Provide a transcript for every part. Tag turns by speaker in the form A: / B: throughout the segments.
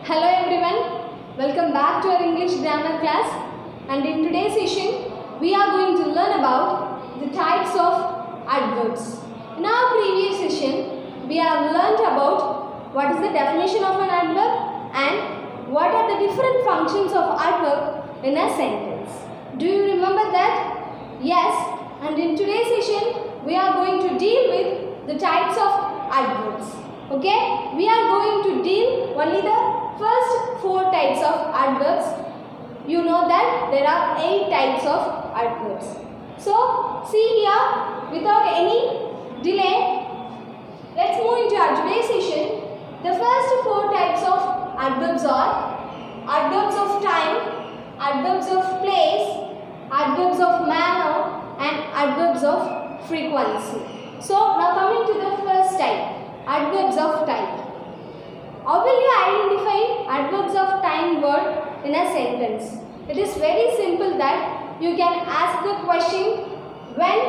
A: Hello everyone, welcome back to our English grammar class, and in today's session we are going to learn about the types of adverbs. In our previous session we have learnt about what is the definition of an adverb and what are the different functions of adverb in a sentence. Do you remember that? Yes, and in today's session we are going to deal with the types of adverbs. Okay, we are going to deal only the first 4 types of adverbs. You know that there are 8 types of adverbs. So, see here, without any delay, let's move into our today's session. The first 4 types of adverbs are adverbs of time, adverbs of place, adverbs of manner, and adverbs of frequency. So, now coming to the first type, adverbs of time. How will you identify adverbs of time word in a sentence? It is very simple that you can ask the question when.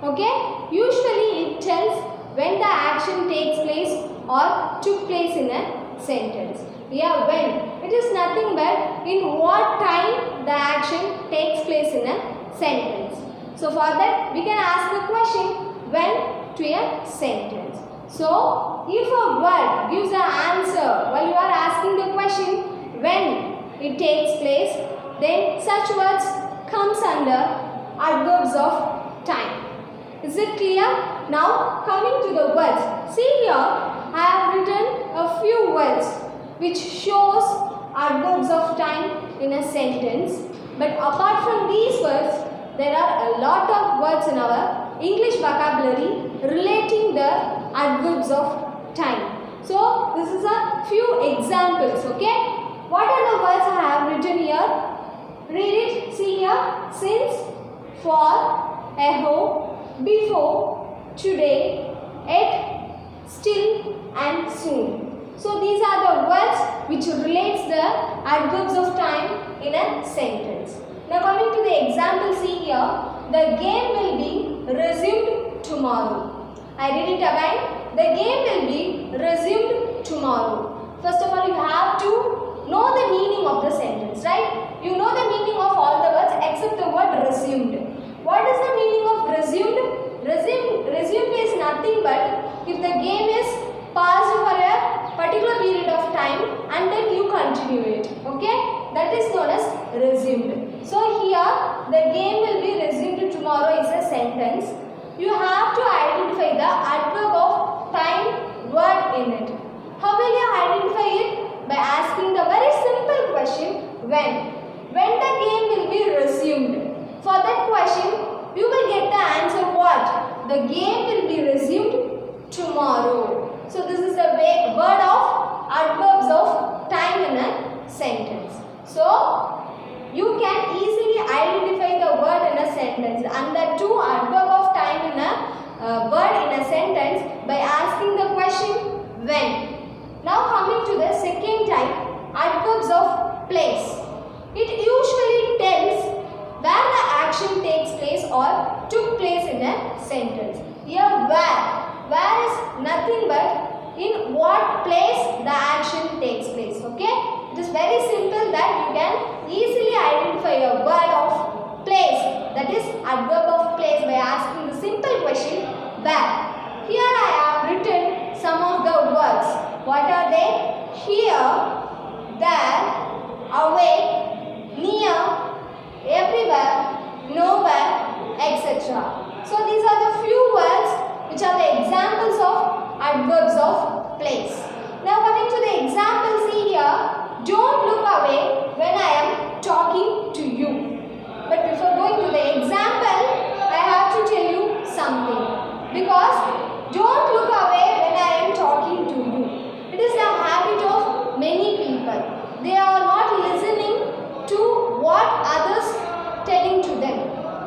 A: Okay? Usually it tells when the action takes place or took place in a sentence. Yeah, when. It is nothing but in what time the action takes place in a sentence. So for that we can ask the question when to a sentence. So, if a word gives an answer while you are asking the question when it takes place, then such words comes under adverbs of time. Is it clear? Now, coming to the words. See here, I have written a few words which shows adverbs of time in a sentence. But apart from these words, there are a lot of words in our English vocabulary relating the adverbs of time. So, this is a few examples, okay? What are the words I have written here? Read it, see here. Since, for, aho, before, today, at, still and soon. So, these are the words which relates the adverbs of time in a sentence. Now, coming to the example, see here. The game will be resumed tomorrow. I read it again. The game will be resumed tomorrow. First of all, you have to know the meaning of the sentence, right? You know the meaning of all the words except the word resumed. What is the meaning of resumed? Resumed is nothing but if the game is paused for a particular period of time and then you continue it. Okay? That is known as resumed. So here, the game will be resumed tomorrow is a sentence. You have to identify the adverb of time word in it. How will you identify it? By asking the very simple question, when. When the game will be resumed. For that question, you will get the answer what? The game will be resumed tomorrow. So this is the word of adverbs of time in a sentence. So, you can easily identify the word in a sentence and the two adverb of time in a word in a sentence by asking the question when. Now coming to the second type, adverbs of place. It usually tells where the action takes place or took place in a sentence. Here where is nothing but in what place the action takes place. Okay? It is very simple that you can easily identify a word of place, that is adverb of place, by asking the simple question where. Here I have written some of the words. What are they? Here, there, away, near, everywhere, nowhere, etc. So these are the few words which are the examples of adverbs of place. Now coming to the example, see here. Don't look away when I am talking to you. But before going to the example, I have to tell you something. Because don't look away when I am talking to you. It is the habit of many people. They are not listening to what others telling to them.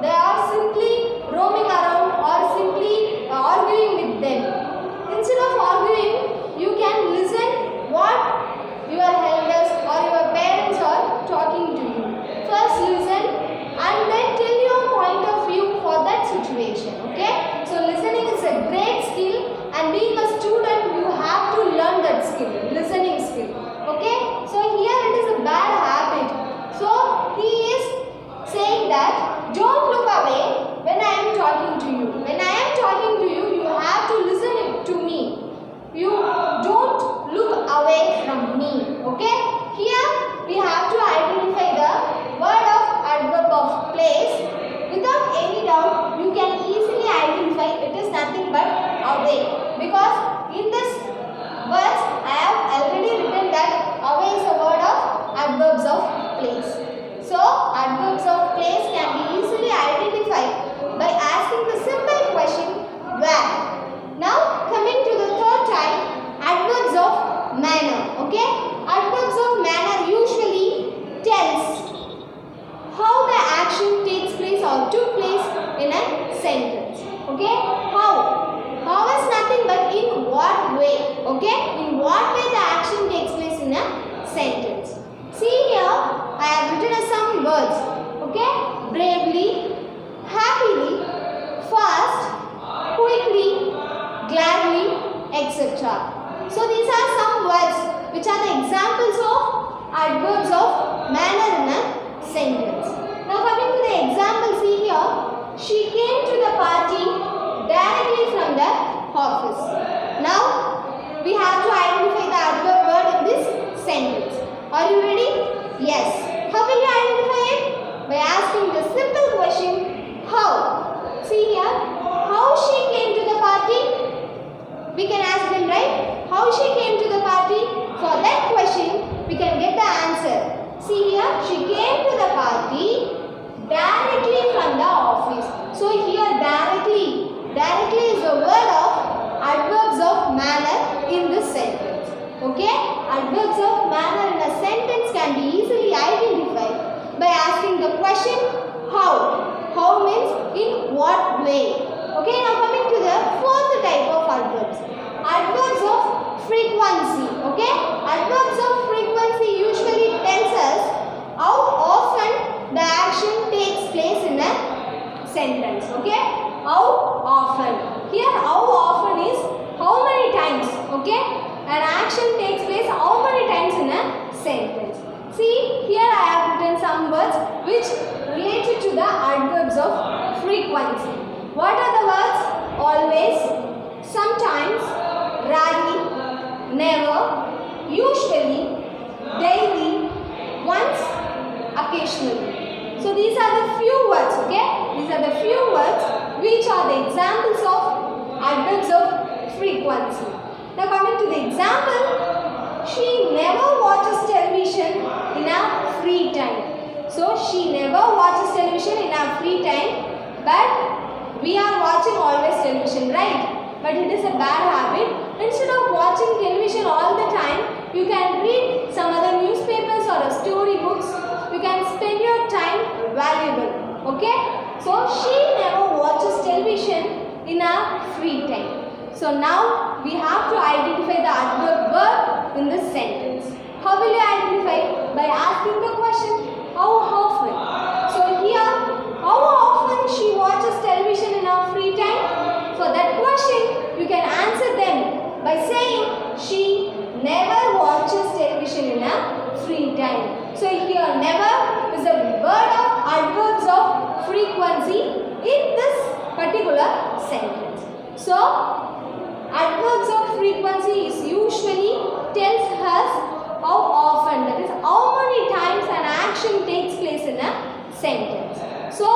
A: They are simply roaming around or simply arguing with them. Instead of arguing, you can listen what your elders or your parents are talking to you. First listen and then tell your point of away, because in this words I have already written that away is a word of adverbs of place. So adverbs of place can be easily identified by asking the simple question where. Now coming to the third type, adverbs of manner. Okay, adverbs of manner usually tells how the action takes place or took place in a sentence. Okay, how is nothing but in what way. Okay, in what way the action takes place in a sentence. See here, I have written some words. Okay, bravely, happily, fast, quickly, gladly, etc. So these are some words which are the examples of adverbs of manner in a sentence. Now coming to the example, see here, she came to the party directly from the office. Now we have to identify the adverb word in this sentence. Are you ready? Yes. How will you identify it? By asking the simple question, how? See here, how she came to the party? We can ask them, right? How she came to the party? For that question, we can get the answer. See here, she came to the party directly from the office. So here directly is a word of adverbs of manner in this sentence. Okay? Adverbs of manner in a sentence can be easily identified by asking the question how. How means in what way. Okay, now coming to the fourth type of adverbs. Adverbs of frequency. Okay, adverbs of frequency usually tells us how often the action takes place in a sentence. Okay, how often. Here how often is how many times. Okay, an action takes place how many times in a sentence. See, here I have written some words which related to the adverbs of frequency. What are the words? Always, sometimes, rarely, never, usually, daily, once, occasionally. So these are the few words, okay? These are the few words which are the examples of adverbs of frequency. Now coming to the example, she never watches television in her free time. So she never watches television in her free time, but we are watching always television, right? But it is a bad habit. Instead of watching television all the time, you can read some other newspapers or story books. You can spend your time valuable. Okay? So she never watches television in her free time. So now we have to identify the adverb word in this sentence. How will you identify? By asking the question, how often? So here, how often she watches television in her free time? For that question, you can answer them by saying she never watches television in her free time. So here never is a word of adverbs of frequency in this particular sentence. So adverbs of frequency is usually tells us how often, that is how many times an action takes place in a sentence. So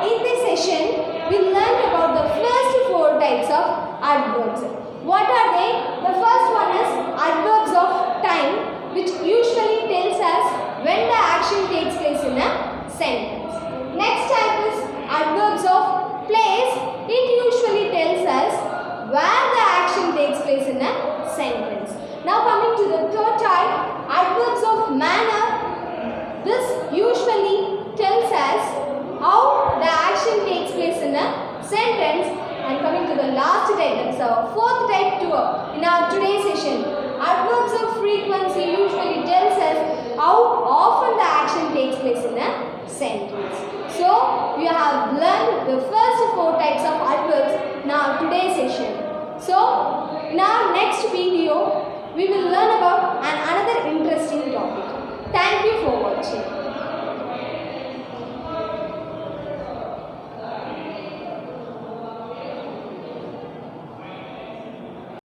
A: in this session we learned about the first four types of adverbs. What are they? The first one is adverbs of time, which usually tells us when the action takes place in a sentence. Next type is adverbs of place. It usually tells us where the action takes place in a sentence. Now coming to the third type, adverbs of manner. This usually tells us how the action takes place in a sentence. And coming to the last type, that is our fourth type in our today's session. Adverbs of frequency usually tells us how often the action takes place in a sentence. So we have learned the first four types of adverbs in our today's session. So in our next video, we will learn about another interesting topic. Thank you for watching.